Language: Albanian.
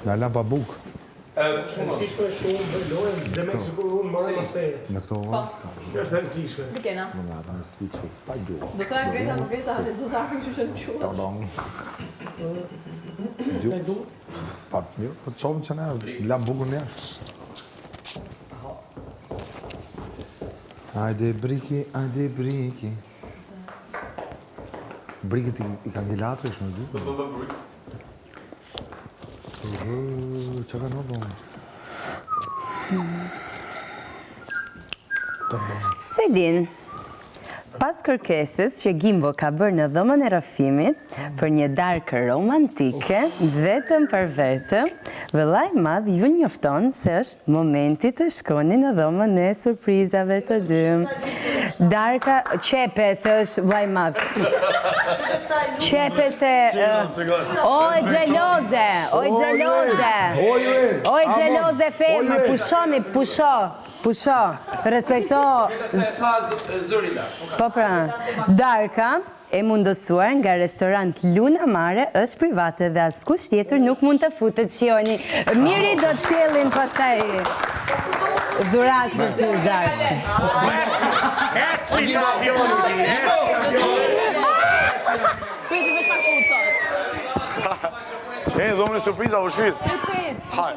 Nga la babuk. Si shkoj që unë bëllojnë, dhe me që kur unë marrë më stejet. Në këto orë s'ka. Kjo është rëndësishme. Kena. Në nga në sviqë, pa gjuhë. Do të Greta, do të arë që në quat. Pardon. Gjuhë. Pa të mirë, po të qovën që ne, la bukën një. Ajde briki, ajde briki. Brikët i kandidatëve ishë më zi? Që ka në bëmë? Selin, pas kërkesës që Gimbo ka bërë në dhomën e Rafimit për një darkë romantike, vetëm për vetëm, Vëllai Madh ju njofton se është momenti të shkoni në dhomën e surprizave të dy. Darka, qepe se është Vëllai Madh. Qepe se... Oj, gjeloze! Oj, gjeloze! Oj, gjeloze femër, pusho, respekto... Po pra, Darka e mundësuar nga restorant Luna Mare është private dhe askush tjetër nuk mund të futet qioni. Miri do të cilin pastaj dhurat për të Darka. Priti me shpak ucat. E, dhomën e surpriza, u shvit. Prit. Haj.